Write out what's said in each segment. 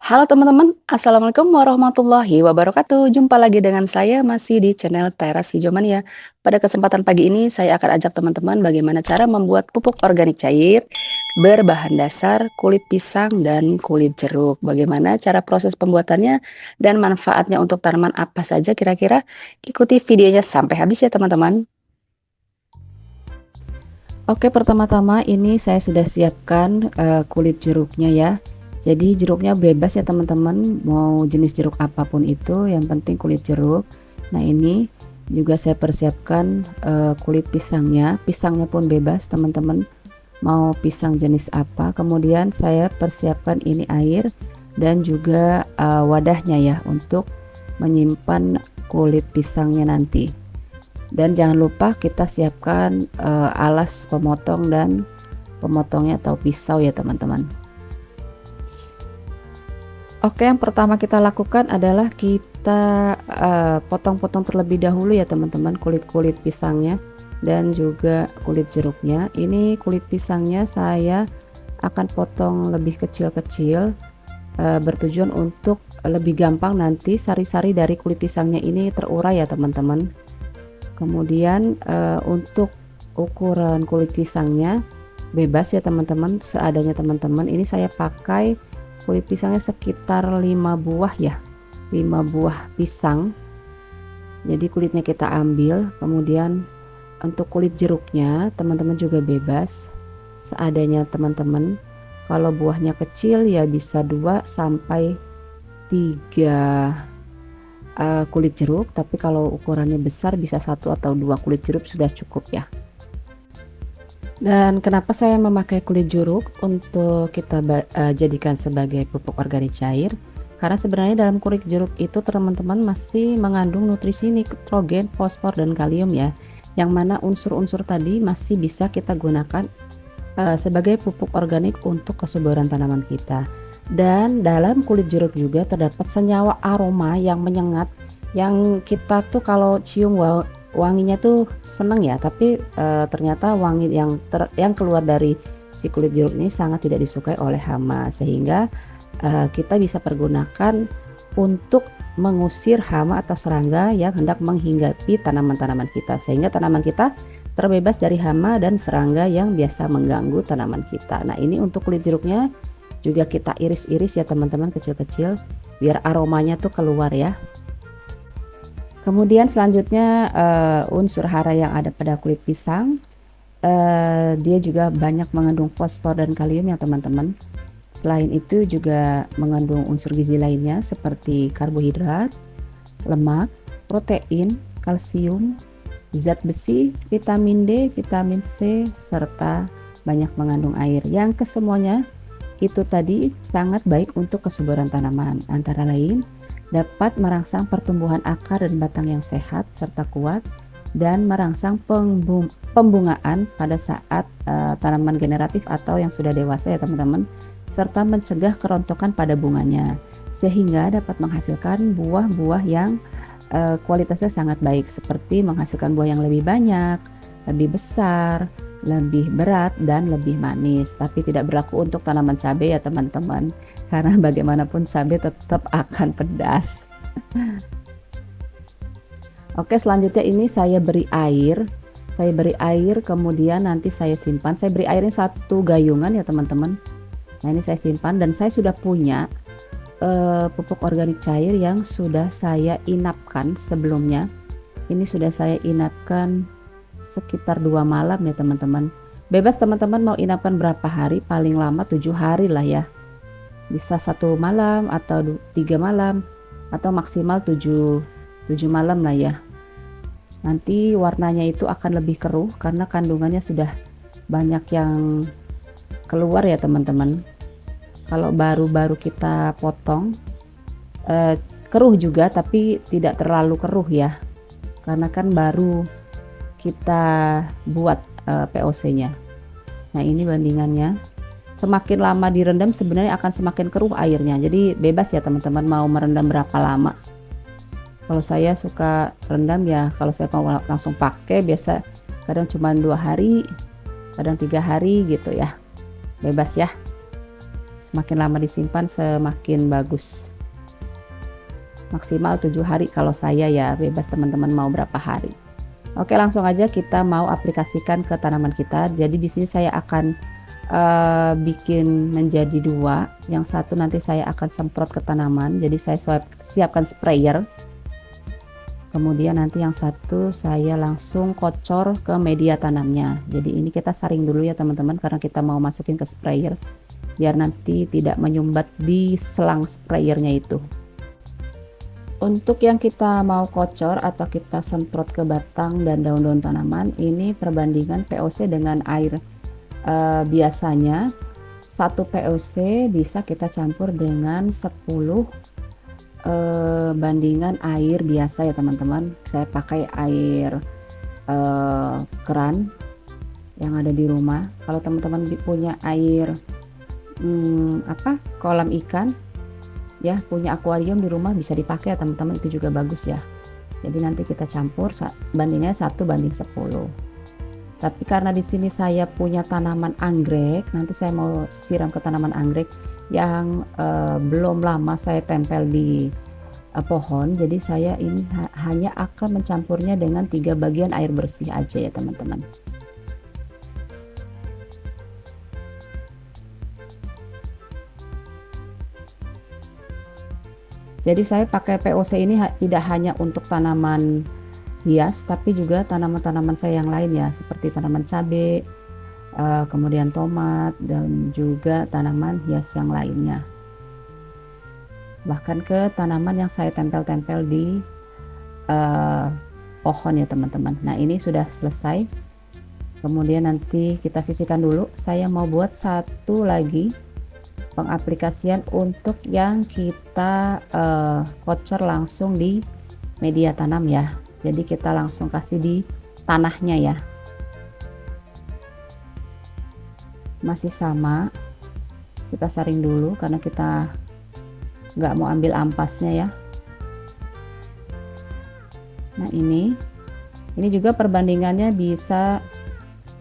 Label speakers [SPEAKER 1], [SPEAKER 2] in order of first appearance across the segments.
[SPEAKER 1] Halo teman-teman, Assalamualaikum warahmatullahi wabarakatuh. Jumpa lagi dengan saya masih di channel Teras Hijau Mania. Pada kesempatan pagi ini saya akan ajak teman-teman bagaimana cara membuat pupuk organik cair berbahan dasar kulit pisang dan kulit jeruk. Bagaimana cara proses pembuatannya dan manfaatnya untuk tanaman apa saja kira-kira? Ikuti videonya sampai habis ya teman-teman. Oke, pertama-tama ini saya sudah siapkan kulit jeruknya ya. Jadi jeruknya bebas ya teman-teman, mau jenis jeruk apapun itu, yang penting kulit jeruk. Nah ini juga saya persiapkan kulit pisangnya. Pisangnya pun bebas teman-teman, mau pisang jenis apa. Kemudian saya persiapkan ini air dan juga wadahnya ya untuk menyimpan kulit pisangnya nanti. Dan jangan lupa kita siapkan alas pemotong dan pemotongnya atau pisau ya teman-teman. Oke, yang pertama kita lakukan adalah kita potong-potong terlebih dahulu ya teman-teman, kulit-kulit pisangnya dan juga kulit jeruknya. Ini kulit pisangnya saya akan potong lebih kecil-kecil, bertujuan untuk lebih gampang nanti sari-sari dari kulit pisangnya ini terurai ya teman-teman. Kemudian untuk ukuran kulit pisangnya bebas ya teman-teman, seadanya teman-teman. Ini saya pakai kulit pisangnya sekitar 5 buah ya, 5 buah pisang. Jadi kulitnya kita ambil. Kemudian untuk kulit jeruknya teman-teman juga bebas seadanya teman-teman. Kalau buahnya kecil ya bisa 2 sampai 3 kulit jeruk, tapi kalau ukurannya besar bisa 1 atau 2 kulit jeruk sudah cukup ya. Dan kenapa saya memakai kulit jeruk untuk kita jadikan sebagai pupuk organik cair? Karena sebenarnya dalam kulit jeruk itu teman-teman masih mengandung nutrisi nitrogen, fosfor dan kalium ya, yang mana unsur-unsur tadi masih bisa kita gunakan sebagai pupuk organik untuk kesuburan tanaman kita. Dan dalam kulit jeruk juga terdapat senyawa aroma yang menyengat, yang kita tuh kalau cium wanginya tuh seneng ya, tapi ternyata wangi yang keluar dari si kulit jeruk ini sangat tidak disukai oleh hama, sehingga kita bisa pergunakan untuk mengusir hama atau serangga yang hendak menghinggapi tanaman-tanaman kita, sehingga tanaman kita terbebas dari hama dan serangga yang biasa mengganggu tanaman kita. Nah ini untuk kulit jeruknya juga kita iris-iris ya teman-teman, kecil-kecil biar aromanya tuh keluar ya. Kemudian selanjutnya unsur hara yang ada pada kulit pisang, dia juga banyak mengandung fosfor dan kalium ya teman-teman. Selain itu juga mengandung unsur gizi lainnya seperti karbohidrat, lemak, protein, kalsium, zat besi, vitamin D, vitamin C, serta banyak mengandung air, yang kesemuanya itu tadi sangat baik untuk kesuburan tanaman. Antara lain dapat merangsang pertumbuhan akar dan batang yang sehat serta kuat, dan merangsang pembungaan pada saat tanaman generatif atau yang sudah dewasa ya teman-teman, serta mencegah kerontokan pada bunganya, sehingga dapat menghasilkan buah-buah yang kualitasnya sangat baik, seperti menghasilkan buah yang lebih banyak, lebih besar, lebih berat, dan lebih manis. Tapi tidak berlaku untuk tanaman cabai ya teman-teman, karena bagaimanapun cabai tetap akan pedas. Oke, selanjutnya ini saya beri air. Saya beri air, kemudian nanti saya simpan. Saya beri airnya 1 gayungan ya teman-teman. Nah ini saya simpan, dan saya sudah punya pupuk organik cair yang sudah saya inapkan sebelumnya. Ini sudah saya inapkan sekitar 2 malam ya teman-teman. Bebas teman-teman mau inapkan berapa hari, paling lama 7 hari lah ya. Bisa 1 malam atau 3 malam atau maksimal 7 malam lah ya. Nanti warnanya itu akan lebih keruh karena kandungannya sudah banyak yang keluar ya teman-teman. Kalau baru-baru kita potong keruh juga, tapi tidak terlalu keruh ya, karena kan baru kita buat POC-nya. Nah ini bandingannya, semakin lama direndam sebenarnya akan semakin keruh airnya. Jadi bebas ya teman-teman mau merendam berapa lama. Kalau saya suka rendam ya, kalau saya mau langsung pakai biasa kadang cuma 2 hari, kadang 3 hari gitu ya, bebas ya. Semakin lama disimpan semakin bagus. Maksimal 7 hari kalau saya ya, bebas teman-teman mau berapa hari. Oke, langsung aja kita mau aplikasikan ke tanaman kita. Jadi di sini saya akan bikin menjadi 2. Yang satu nanti saya akan semprot ke tanaman. Jadi saya siapkan sprayer. Kemudian nanti yang satu saya langsung kocor ke media tanamnya. Jadi ini kita saring dulu ya teman-teman, karena kita mau masukin ke sprayer biar nanti tidak menyumbat di selang sprayernya itu. Untuk yang kita mau kocor atau kita semprot ke batang dan daun-daun tanaman, ini perbandingan POC dengan air. Biasanya 1 POC bisa kita campur dengan 10 bandingan air biasa ya teman-teman. Saya pakai air keran yang ada di rumah. Kalau teman-teman punya air kolam ikan ya, punya akuarium di rumah, bisa dipakai ya teman-teman, itu juga bagus ya. Jadi nanti kita campur bandingnya 1:10. Tapi karena di sini saya punya tanaman anggrek, nanti saya mau siram ke tanaman anggrek yang belum lama saya tempel di pohon. Jadi saya ini hanya akan mencampurnya dengan 3 bagian air bersih aja ya teman-teman. Jadi saya pakai POC ini tidak hanya untuk tanaman hias, tapi juga tanaman-tanaman saya yang lain ya, seperti tanaman cabai, kemudian tomat, dan juga tanaman hias yang lainnya. Bahkan ke tanaman yang saya tempel-tempel di pohon ya teman-teman. Nah ini sudah selesai. Kemudian nanti kita sisihkan dulu. Saya mau buat satu lagi pengaplikasian untuk yang kita kocor langsung di media tanam ya. Jadi kita langsung kasih di tanahnya ya. Masih sama, kita saring dulu karena kita nggak mau ambil ampasnya ya. Nah ini juga perbandingannya bisa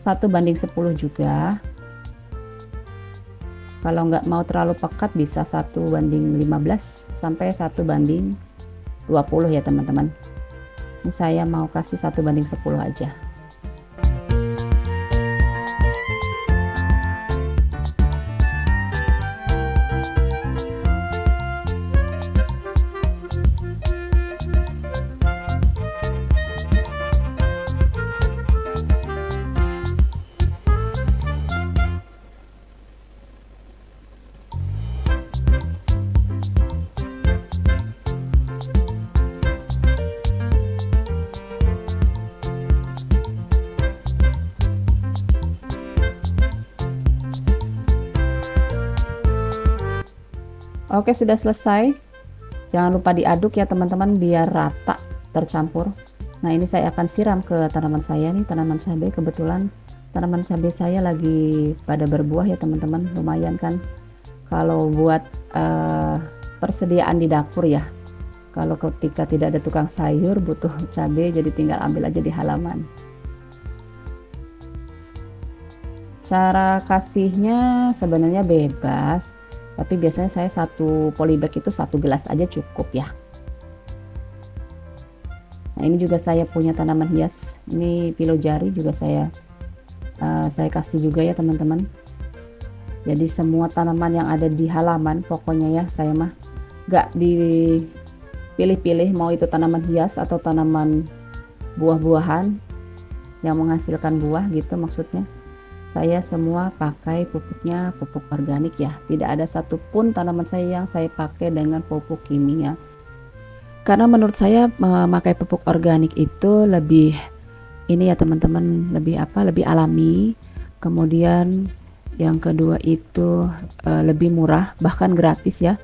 [SPEAKER 1] 1:10 juga. Kalau nggak mau terlalu pekat bisa 1:15 sampai 1:20 ya teman-teman. Ini saya mau kasih 1:10 aja. Oke, sudah selesai. Jangan lupa diaduk ya teman-teman biar rata tercampur. Nah ini saya akan siram ke tanaman saya nih, tanaman cabai. Kebetulan tanaman cabai saya lagi pada berbuah ya teman-teman. Lumayan kan kalau buat persediaan di dapur ya. Kalau ketika tidak ada tukang sayur butuh cabai, jadi tinggal ambil aja di halaman. Cara kasihnya sebenarnya bebas, tapi biasanya saya satu polybag itu 1 gelas aja cukup ya. Nah ini juga saya punya tanaman hias, ini pilau jari juga saya kasih juga ya teman-teman. Jadi semua tanaman yang ada di halaman pokoknya ya, saya mah gak dipilih-pilih mau itu tanaman hias atau tanaman buah-buahan yang menghasilkan buah gitu maksudnya. Saya semua pakai pupuknya pupuk organik ya. Tidak ada satupun tanaman saya yang saya pakai dengan pupuk kimia. Karena menurut saya memakai pupuk organik itu lebih ini ya teman-teman, lebih alami. Kemudian yang kedua itu lebih murah, bahkan gratis ya.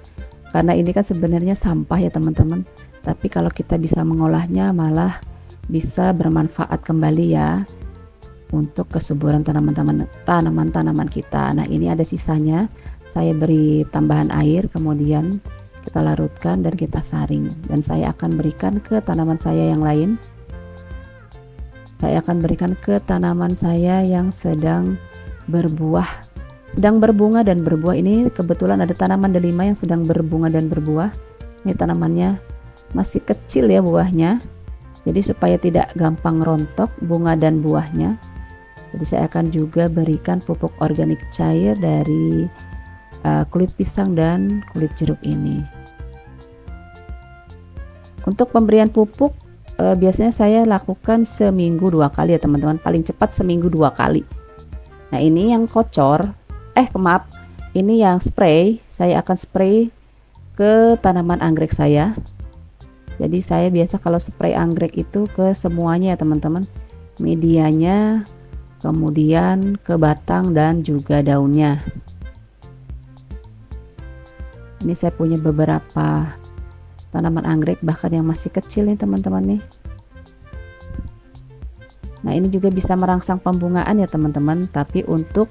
[SPEAKER 1] Karena ini kan sebenarnya sampah ya teman-teman. Tapi kalau kita bisa mengolahnya malah bisa bermanfaat kembali ya untuk kesuburan tanaman-tanaman kita. Nah ini ada sisanya, saya beri tambahan air, kemudian kita larutkan dan kita saring, dan saya akan berikan ke tanaman saya yang lain. Saya akan berikan ke tanaman saya yang sedang berbuah sedang berbunga dan berbuah. Ini kebetulan ada tanaman delima yang sedang berbunga dan berbuah. Ini tanamannya masih kecil ya buahnya, jadi supaya tidak gampang rontok bunga dan buahnya, jadi saya akan juga berikan pupuk organik cair dari kulit pisang dan kulit jeruk ini. Untuk pemberian pupuk biasanya saya lakukan seminggu 2 kali ya teman-teman, paling cepat seminggu 2 kali. Nah ini yang kocor, maaf, ini yang spray, saya akan spray ke tanaman anggrek saya. Jadi saya biasa kalau spray anggrek itu ke semuanya ya teman-teman, medianya, kemudian ke batang dan juga daunnya. Ini saya punya beberapa tanaman anggrek bahkan yang masih kecil nih teman-teman nih. Nah ini juga bisa merangsang pembungaan ya teman-teman, tapi untuk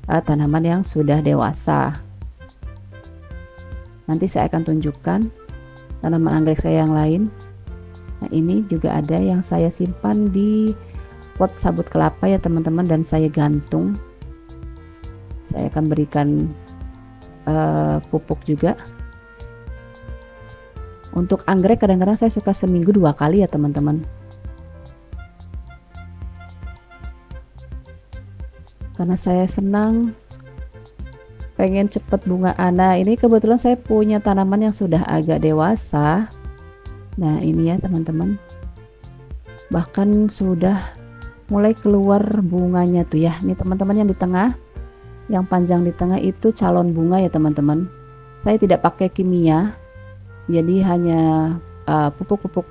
[SPEAKER 1] tanaman yang sudah dewasa. Nanti saya akan tunjukkan tanaman anggrek saya yang lain. Nah ini juga ada yang saya simpan di pot sabut kelapa ya teman-teman, dan saya gantung. Saya akan berikan pupuk juga. Untuk anggrek kadang-kadang saya suka seminggu 2 kali ya teman-teman, karena saya senang pengen cepet bunga. Nah ini kebetulan saya punya tanaman yang sudah agak dewasa. Nah ini ya teman-teman, bahkan sudah mulai keluar bunganya tuh ya. Ini teman-teman yang di tengah, yang panjang di tengah itu calon bunga ya teman-teman. Saya tidak pakai kimia, jadi hanya pupuk-pupuk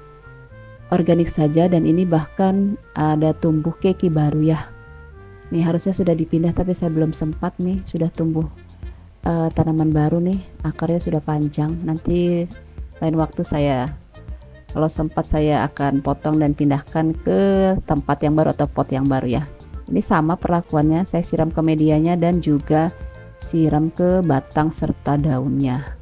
[SPEAKER 1] organik saja, dan ini bahkan ada tumbuh keki baru ya. Ini harusnya sudah dipindah tapi saya belum sempat nih, sudah tumbuh tanaman baru nih, akarnya sudah panjang. Nanti lain waktu saya kalau sempat saya akan potong dan pindahkan ke tempat yang baru atau pot yang baru ya. Ini sama perlakuannya, saya siram ke medianya dan juga siram ke batang serta daunnya.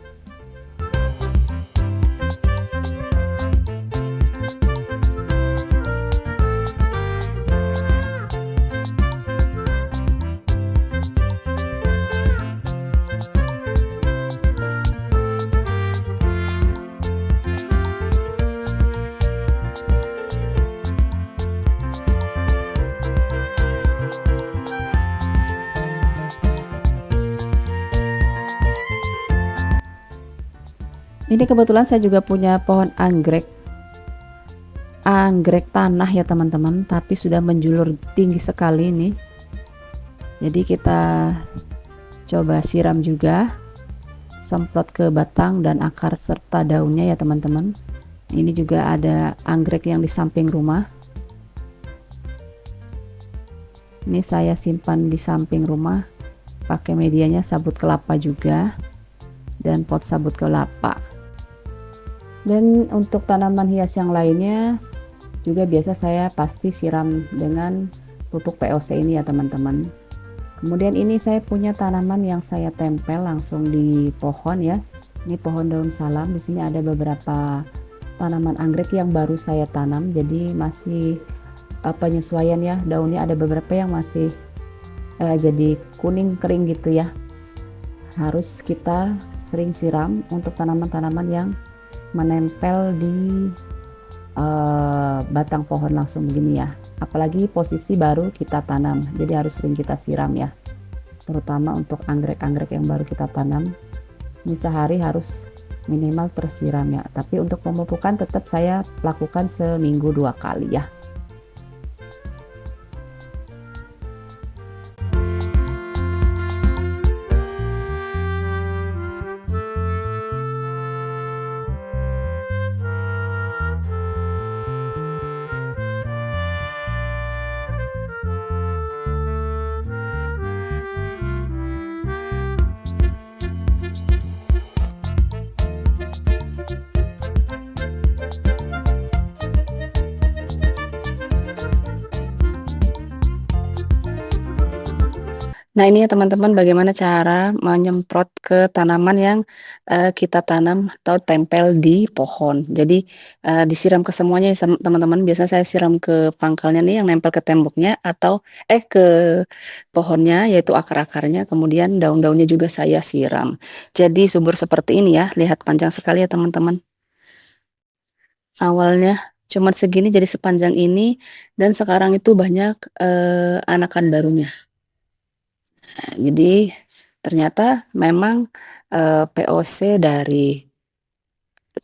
[SPEAKER 1] Ini kebetulan saya juga punya pohon anggrek tanah ya teman-teman, tapi sudah menjulur tinggi sekali nih. Jadi kita coba siram juga, semprot ke batang dan akar serta daunnya ya teman-teman. Ini juga ada anggrek yang di samping rumah. Ini saya simpan di samping rumah, pakai medianya sabut kelapa juga dan pot sabut kelapa. Dan untuk tanaman hias yang lainnya juga biasa saya pasti siram dengan pupuk POC ini ya teman-teman. Kemudian ini saya punya tanaman yang saya tempel langsung di pohon ya. Ini pohon daun salam. Di sini ada beberapa tanaman anggrek yang baru saya tanam, jadi masih penyesuaian ya. Daunnya ada beberapa yang masih jadi kuning kering gitu ya. Harus kita sering siram untuk tanaman-tanaman yang menempel di batang pohon langsung begini ya, apalagi posisi baru kita tanam, jadi harus sering kita siram ya, terutama untuk anggrek-anggrek yang baru kita tanam. Ini sehari harus minimal tersiram ya, tapi untuk pemupukan tetap saya lakukan seminggu 2 kali ya. Nah ini ya teman-teman bagaimana cara menyemprot ke tanaman yang, kita tanam atau tempel di pohon. Jadi, disiram ke semuanya ya teman-teman, biasanya saya siram ke pangkalnya nih yang nempel ke temboknya atau ke pohonnya yaitu akar-akarnya, kemudian daun-daunnya juga saya siram. Jadi subur seperti ini ya, lihat panjang sekali ya teman-teman. Awalnya cuman segini jadi sepanjang ini dan sekarang itu banyak, anakan barunya. Jadi ternyata memang, POC dari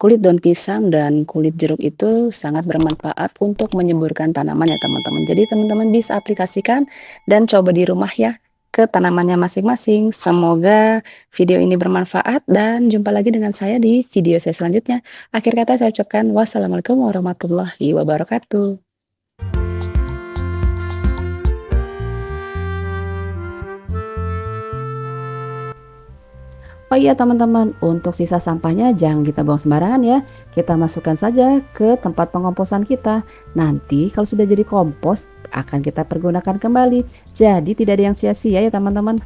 [SPEAKER 1] kulit daun pisang dan kulit jeruk itu sangat bermanfaat untuk menyuburkan tanaman ya teman-teman. Jadi teman-teman bisa aplikasikan dan coba di rumah ya ke tanamannya masing-masing. Semoga video ini bermanfaat dan jumpa lagi dengan saya di video saya selanjutnya. Akhir kata saya ucapkan wassalamualaikum warahmatullahi wabarakatuh. Oh iya teman-teman, untuk sisa sampahnya jangan kita buang sembarangan ya. Kita masukkan saja ke tempat pengomposan kita. Nanti kalau sudah jadi kompos akan kita pergunakan kembali. Jadi tidak ada yang sia-sia ya teman-teman.